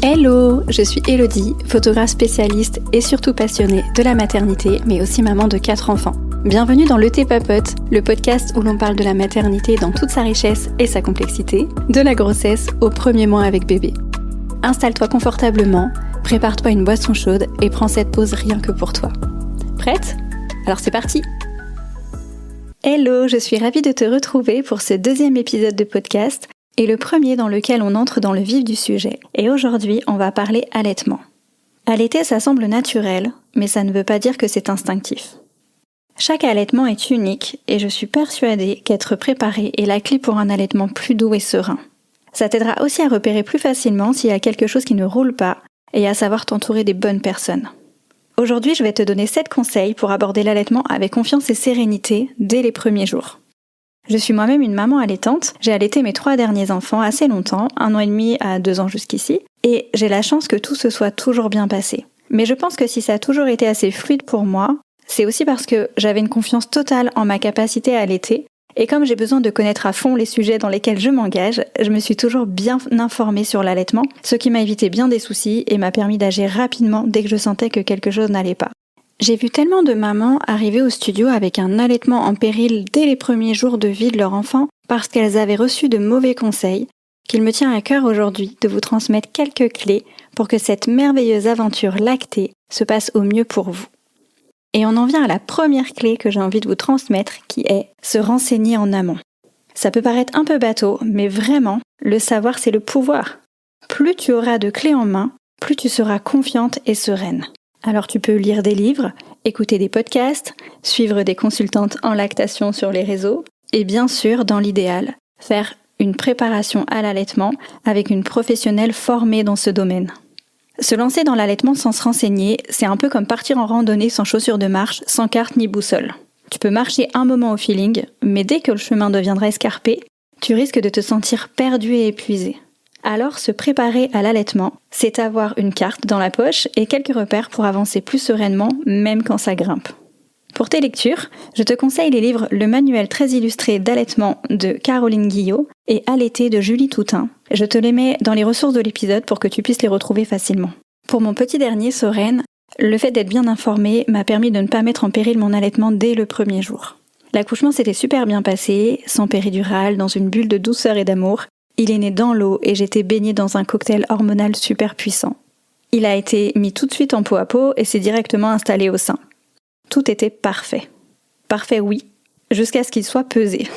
Hello, je suis Elodie, photographe spécialiste et surtout passionnée de la maternité, mais aussi maman de 4 enfants. Bienvenue dans Le Thé Papote, le podcast où l'on parle de la maternité dans toute sa richesse et sa complexité, de la grossesse au premier mois avec bébé. Installe-toi confortablement, prépare-toi une boisson chaude et prends cette pause rien que pour toi. Prête ? Alors c'est parti ! Hello, je suis ravie de te retrouver pour ce 2e épisode de podcast et le premier dans lequel on entre dans le vif du sujet. Et aujourd'hui, on va parler allaitement. Allaiter, ça semble naturel, mais ça ne veut pas dire que c'est instinctif. Chaque allaitement est unique et je suis persuadée qu'être préparé est la clé pour un allaitement plus doux et serein. Ça t'aidera aussi à repérer plus facilement s'il y a quelque chose qui ne roule pas et à savoir t'entourer des bonnes personnes. Aujourd'hui, je vais te donner 7 conseils pour aborder l'allaitement avec confiance et sérénité dès les premiers jours. Je suis moi-même une maman allaitante, j'ai allaité mes 3 derniers enfants assez longtemps, 1 an et demi à 2 ans jusqu'ici, et j'ai la chance que tout se soit toujours bien passé. Mais je pense que si ça a toujours été assez fluide pour moi, c'est aussi parce que j'avais une confiance totale en ma capacité à allaiter, et comme j'ai besoin de connaître à fond les sujets dans lesquels je m'engage, je me suis toujours bien informée sur l'allaitement, ce qui m'a évité bien des soucis et m'a permis d'agir rapidement dès que je sentais que quelque chose n'allait pas. J'ai vu tellement de mamans arriver au studio avec un allaitement en péril dès les premiers jours de vie de leur enfant parce qu'elles avaient reçu de mauvais conseils, qu'il me tient à cœur aujourd'hui de vous transmettre quelques clés pour que cette merveilleuse aventure lactée se passe au mieux pour vous. Et on en vient à la première clé que j'ai envie de vous transmettre qui est se renseigner en amont. Ça peut paraître un peu bateau, mais vraiment, le savoir c'est le pouvoir. Plus tu auras de clés en main, plus tu seras confiante et sereine. Alors tu peux lire des livres, écouter des podcasts, suivre des consultantes en lactation sur les réseaux et bien sûr, dans l'idéal, faire une préparation à l'allaitement avec une professionnelle formée dans ce domaine. Se lancer dans l'allaitement sans se renseigner, c'est un peu comme partir en randonnée sans chaussures de marche, sans carte ni boussole. Tu peux marcher un moment au feeling, mais dès que le chemin deviendra escarpé, tu risques de te sentir perdu et épuisé. Alors, se préparer à l'allaitement, c'est avoir une carte dans la poche et quelques repères pour avancer plus sereinement, même quand ça grimpe. Pour tes lectures, je te conseille les livres Le manuel très illustré d'allaitement de Caroline Guillot et Allaiter de Julie Toutain. Je te les mets dans les ressources de l'épisode pour que tu puisses les retrouver facilement. Pour mon petit dernier, Soren, le fait d'être bien informée m'a permis de ne pas mettre en péril mon allaitement dès le premier jour. L'accouchement s'était super bien passé, sans péridurale, dans une bulle de douceur et d'amour. Il est né dans l'eau et j'étais baignée dans un cocktail hormonal super puissant. Il a été mis tout de suite en peau à peau et s'est directement installé au sein. Tout était parfait. Parfait, oui, jusqu'à ce qu'il soit pesé.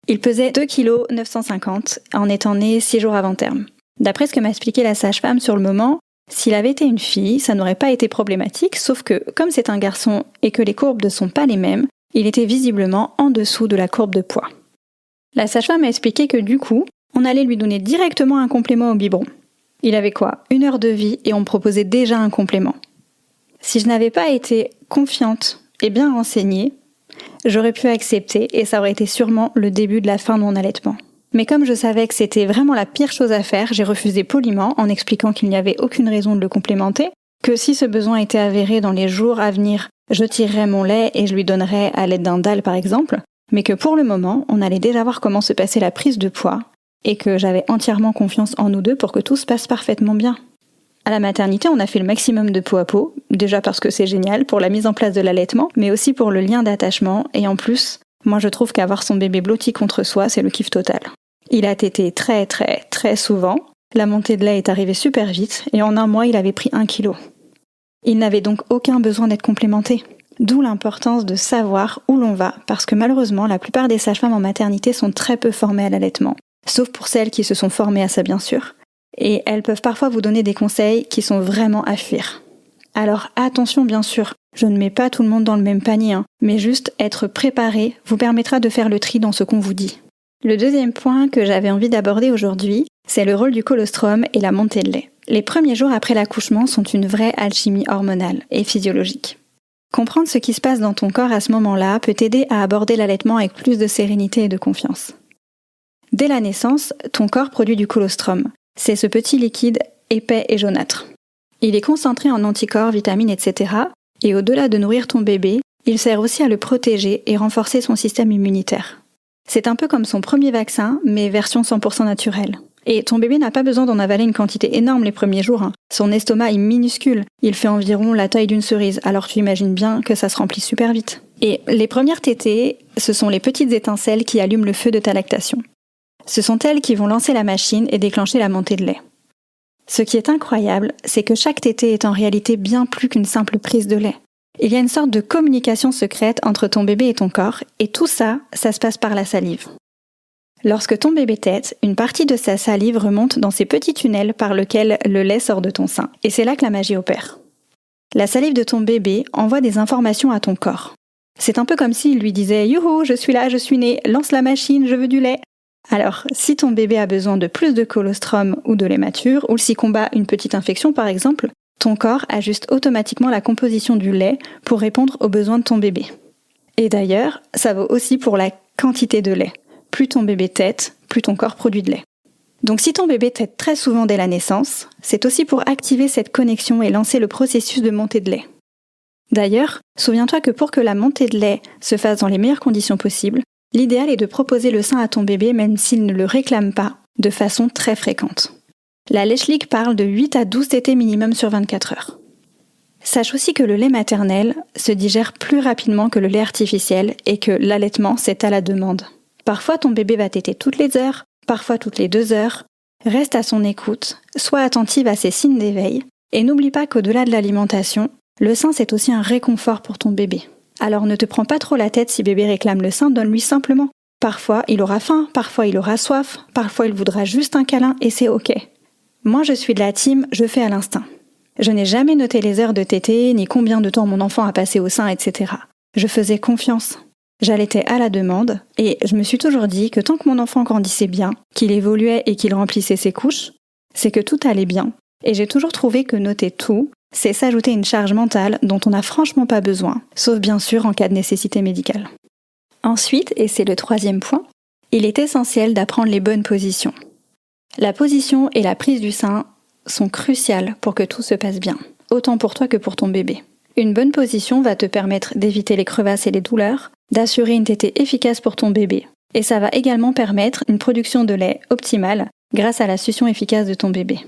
Il pesait 2,950 kg en étant né 6 jours avant terme. D'après ce que m'a expliqué la sage-femme sur le moment, s'il avait été une fille, ça n'aurait pas été problématique, sauf que, comme c'est un garçon et que les courbes ne sont pas les mêmes, il était visiblement en dessous de la courbe de poids. La sage-femme m'a expliqué que du coup, on allait lui donner directement un complément au biberon. Il avait 1 heure de vie et on me proposait déjà un complément. Si je n'avais pas été confiante et bien renseignée, j'aurais pu accepter et ça aurait été sûrement le début de la fin de mon allaitement. Mais comme je savais que c'était vraiment la pire chose à faire, j'ai refusé poliment en expliquant qu'il n'y avait aucune raison de le complémenter, que si ce besoin était avéré dans les jours à venir, je tirerais mon lait et je lui donnerais à l'aide d'un dalle par exemple, mais que pour le moment, on allait déjà voir comment se passait la prise de poids et que j'avais entièrement confiance en nous deux pour que tout se passe parfaitement bien. À la maternité, on a fait le maximum de peau à peau, déjà parce que c'est génial pour la mise en place de l'allaitement, mais aussi pour le lien d'attachement, et en plus, moi je trouve qu'avoir son bébé blotti contre soi, c'est le kiff total. Il a tété très souvent, la montée de lait est arrivée super vite, et en 1 mois, il avait pris 1 kg. Il n'avait donc aucun besoin d'être complémenté. D'où l'importance de savoir où l'on va, parce que malheureusement, la plupart des sages-femmes en maternité sont très peu formées à l'allaitement. Sauf pour celles qui se sont formées à ça bien sûr, et elles peuvent parfois vous donner des conseils qui sont vraiment à fuir. Alors attention bien sûr, je ne mets pas tout le monde dans le même panier, mais juste être préparé vous permettra de faire le tri dans ce qu'on vous dit. Le 2e point que j'avais envie d'aborder aujourd'hui, c'est le rôle du colostrum et la montée de lait. Les premiers jours après l'accouchement sont une vraie alchimie hormonale et physiologique. Comprendre ce qui se passe dans ton corps à ce moment-là peut t'aider à aborder l'allaitement avec plus de sérénité et de confiance. Dès la naissance, ton corps produit du colostrum. C'est ce petit liquide épais et jaunâtre. Il est concentré en anticorps, vitamines, etc. Et au-delà de nourrir ton bébé, il sert aussi à le protéger et renforcer son système immunitaire. C'est un peu comme son premier vaccin, mais version 100% naturelle. Et ton bébé n'a pas besoin d'en avaler une quantité énorme les premiers jours, hein. Son estomac est minuscule, il fait environ la taille d'une cerise, alors tu imagines bien que ça se remplit super vite. Et les premières tétées, ce sont les petites étincelles qui allument le feu de ta lactation. Ce sont elles qui vont lancer la machine et déclencher la montée de lait. Ce qui est incroyable, c'est que chaque tétée est en réalité bien plus qu'une simple prise de lait. Il y a une sorte de communication secrète entre ton bébé et ton corps, et tout ça, ça se passe par la salive. Lorsque ton bébé tète, une partie de sa salive remonte dans ces petits tunnels par lesquels le lait sort de ton sein, et c'est là que la magie opère. La salive de ton bébé envoie des informations à ton corps. C'est un peu comme s'il lui disait « Youhou, je suis là, je suis né, lance la machine, je veux du lait !» Alors, si ton bébé a besoin de plus de colostrum ou de lait mature, ou s'il combat une petite infection par exemple, ton corps ajuste automatiquement la composition du lait pour répondre aux besoins de ton bébé. Et d'ailleurs, ça vaut aussi pour la quantité de lait. Plus ton bébé tète, plus ton corps produit de lait. Donc si ton bébé tète très souvent dès la naissance, c'est aussi pour activer cette connexion et lancer le processus de montée de lait. D'ailleurs, souviens-toi que pour que la montée de lait se fasse dans les meilleures conditions possibles, l'idéal est de proposer le sein à ton bébé même s'il ne le réclame pas, de façon très fréquente. La Leschlik parle de 8 à 12 tétées minimum sur 24 heures. Sache aussi que le lait maternel se digère plus rapidement que le lait artificiel et que l'allaitement, c'est à la demande. Parfois ton bébé va téter toutes les heures, parfois toutes les 2 heures. Reste à son écoute, sois attentive à ses signes d'éveil, et n'oublie pas qu'au-delà de l'alimentation, le sein c'est aussi un réconfort pour ton bébé. Alors ne te prends pas trop la tête si bébé réclame le sein, donne-lui simplement. Parfois il aura faim, parfois il aura soif, parfois il voudra juste un câlin et c'est ok. Moi je suis de la team, je fais à l'instinct. Je n'ai jamais noté les heures de tétée, ni combien de temps mon enfant a passé au sein, etc. Je faisais confiance. J'allaitais à la demande, et je me suis toujours dit que tant que mon enfant grandissait bien, qu'il évoluait et qu'il remplissait ses couches, c'est que tout allait bien. Et j'ai toujours trouvé que noter tout, c'est s'ajouter une charge mentale dont on n'a franchement pas besoin, sauf bien sûr en cas de nécessité médicale. Ensuite, et c'est le 3e point, il est essentiel d'apprendre les bonnes positions. La position et la prise du sein sont cruciales pour que tout se passe bien, autant pour toi que pour ton bébé. Une bonne position va te permettre d'éviter les crevasses et les douleurs, d'assurer une tétée efficace pour ton bébé. Et ça va également permettre une production de lait optimale grâce à la succion efficace de ton bébé.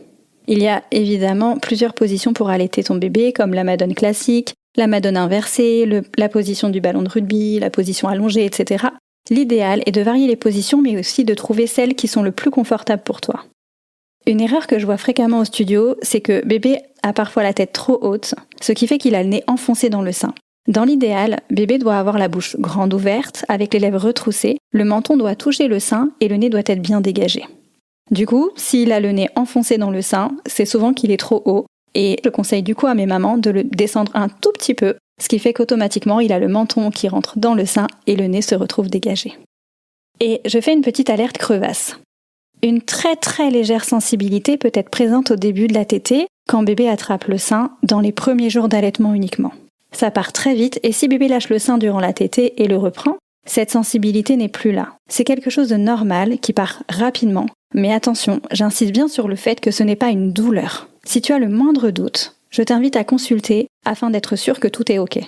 Il y a évidemment plusieurs positions pour allaiter ton bébé, comme la madone classique, la madone inversée, la position du ballon de rugby, la position allongée, etc. L'idéal est de varier les positions, mais aussi de trouver celles qui sont le plus confortables pour toi. Une erreur que je vois fréquemment au studio, c'est que bébé a parfois la tête trop haute, ce qui fait qu'il a le nez enfoncé dans le sein. Dans l'idéal, bébé doit avoir la bouche grande ouverte, avec les lèvres retroussées, le menton doit toucher le sein et le nez doit être bien dégagé. Du coup, s'il a le nez enfoncé dans le sein, c'est souvent qu'il est trop haut, et je conseille du coup à mes mamans de le descendre un tout petit peu, ce qui fait qu'automatiquement il a le menton qui rentre dans le sein et le nez se retrouve dégagé. Et je fais une petite alerte crevasse. Une très très légère sensibilité peut être présente au début de la tétée, quand bébé attrape le sein, dans les premiers jours d'allaitement uniquement. Ça part très vite et si bébé lâche le sein durant la tétée et le reprend, cette sensibilité n'est plus là. C'est quelque chose de normal qui part rapidement, mais attention, j'insiste bien sur le fait que ce n'est pas une douleur. Si tu as le moindre doute, je t'invite à consulter afin d'être sûr que tout est ok.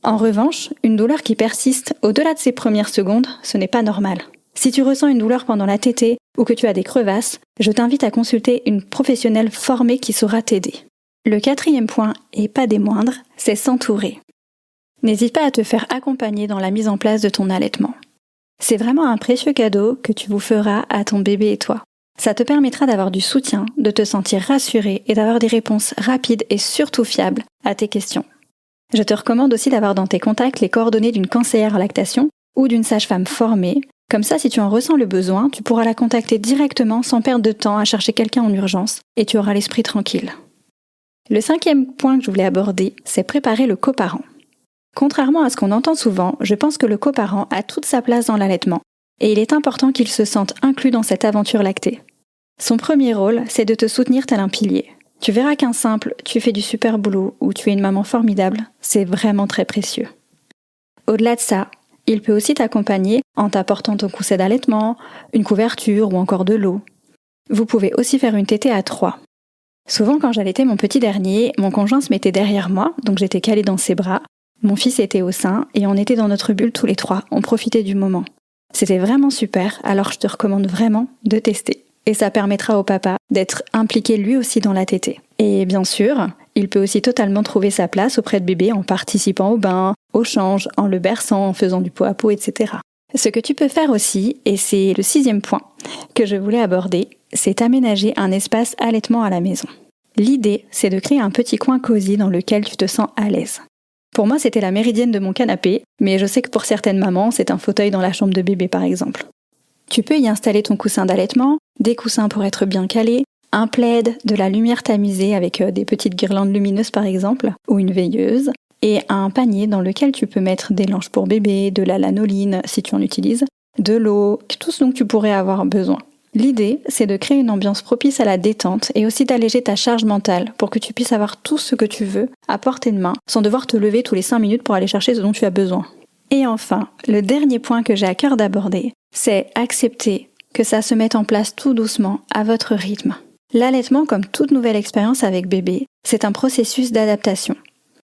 En revanche, une douleur qui persiste au-delà de ces premières secondes, ce n'est pas normal. Si tu ressens une douleur pendant la tétée ou que tu as des crevasses, je t'invite à consulter une professionnelle formée qui saura t'aider. Le 4e point, et pas des moindres, c'est s'entourer. N'hésite pas à te faire accompagner dans la mise en place de ton allaitement. C'est vraiment un précieux cadeau que tu vous feras à ton bébé et toi. Ça te permettra d'avoir du soutien, de te sentir rassuré et d'avoir des réponses rapides et surtout fiables à tes questions. Je te recommande aussi d'avoir dans tes contacts les coordonnées d'une conseillère en lactation ou d'une sage-femme formée. Comme ça, si tu en ressens le besoin, tu pourras la contacter directement sans perdre de temps à chercher quelqu'un en urgence et tu auras l'esprit tranquille. Le 5e point que je voulais aborder, c'est préparer le coparent. Contrairement à ce qu'on entend souvent, je pense que le coparent a toute sa place dans l'allaitement et il est important qu'il se sente inclus dans cette aventure lactée. Son premier rôle, c'est de te soutenir tel un pilier. Tu verras qu'un simple « tu fais du super boulot » ou « tu es une maman formidable », c'est vraiment très précieux. Au-delà de ça, il peut aussi t'accompagner en t'apportant ton cousset d'allaitement, une couverture ou encore de l'eau. Vous pouvez aussi faire une tétée à 3. Souvent quand j'allaitais mon petit dernier, mon conjoint se mettait derrière moi, donc j'étais calée dans ses bras. Mon fils était au sein et on était dans notre bulle tous les 3, on profitait du moment. C'était vraiment super, alors je te recommande vraiment de tester. et ça permettra au papa d'être impliqué lui aussi dans la tétée. Et bien sûr, il peut aussi totalement trouver sa place auprès de bébé en participant au bain, au change, en le berçant, en faisant du pot à pot, etc. Ce que tu peux faire aussi, et c'est le 6e point que je voulais aborder, c'est aménager un espace allaitement à la maison. L'idée, c'est de créer un petit coin cosy dans lequel tu te sens à l'aise. Pour moi, c'était la méridienne de mon canapé, mais je sais que pour certaines mamans, c'est un fauteuil dans la chambre de bébé par exemple. Tu peux y installer ton coussin d'allaitement, des coussins pour être bien calé, un plaid, de la lumière tamisée avec des petites guirlandes lumineuses par exemple, ou une veilleuse, et un panier dans lequel tu peux mettre des langes pour bébé, de la lanoline si tu en utilises, de l'eau, tout ce dont tu pourrais avoir besoin. L'idée, c'est de créer une ambiance propice à la détente et aussi d'alléger ta charge mentale pour que tu puisses avoir tout ce que tu veux à portée de main sans devoir te lever tous les 5 minutes pour aller chercher ce dont tu as besoin. Et enfin, le dernier point que j'ai à cœur d'aborder, c'est accepter que ça se mette en place tout doucement à votre rythme. L'allaitement, comme toute nouvelle expérience avec bébé, c'est un processus d'adaptation.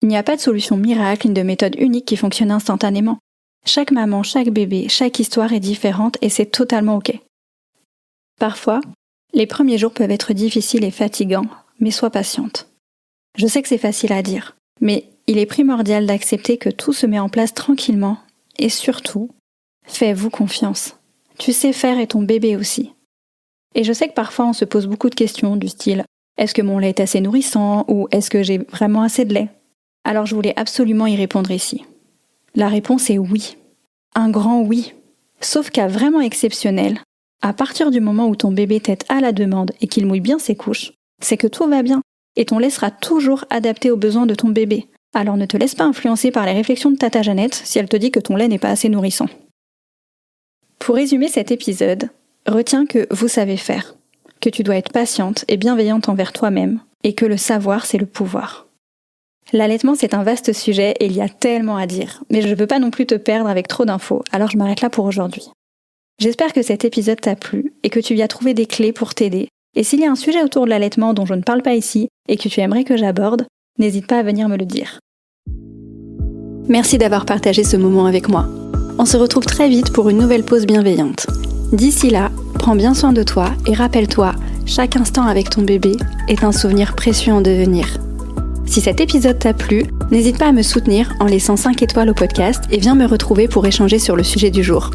Il n'y a pas de solution miracle ni de méthode unique qui fonctionne instantanément. Chaque maman, chaque bébé, chaque histoire est différente et c'est totalement ok. Parfois, les premiers jours peuvent être difficiles et fatigants, mais sois patiente. Je sais que c'est facile à dire, mais il est primordial d'accepter que tout se met en place tranquillement et surtout, fais-vous confiance. Tu sais faire et ton bébé aussi. Et je sais que parfois on se pose beaucoup de questions du style « Est-ce que mon lait est assez nourrissant ?» ou « Est-ce que j'ai vraiment assez de lait ?» Alors je voulais absolument y répondre ici. La réponse est oui. Un grand oui. Sauf cas vraiment exceptionnel, à partir du moment où ton bébé tète à la demande et qu'il mouille bien ses couches, c'est que tout va bien et ton lait sera toujours adapté aux besoins de ton bébé. Alors ne te laisse pas influencer par les réflexions de tata Jeannette si elle te dit que ton lait n'est pas assez nourrissant. Pour résumer cet épisode, retiens que vous savez faire, que tu dois être patiente et bienveillante envers toi-même et que le savoir c'est le pouvoir. L'allaitement c'est un vaste sujet et il y a tellement à dire, mais je ne veux pas non plus te perdre avec trop d'infos, alors je m'arrête là pour aujourd'hui. J'espère que cet épisode t'a plu et que tu y as trouvé des clés pour t'aider. Et s'il y a un sujet autour de l'allaitement dont je ne parle pas ici et que tu aimerais que j'aborde, n'hésite pas à venir me le dire. Merci d'avoir partagé ce moment avec moi. On se retrouve très vite pour une nouvelle pause bienveillante. D'ici là, prends bien soin de toi et rappelle-toi, chaque instant avec ton bébé est un souvenir précieux en devenir. Si cet épisode t'a plu, n'hésite pas à me soutenir en laissant 5 étoiles au podcast et viens me retrouver pour échanger sur le sujet du jour.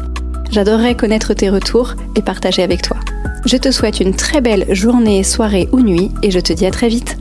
J'adorerais connaître tes retours et partager avec toi. Je te souhaite une très belle journée, soirée ou nuit et je te dis à très vite.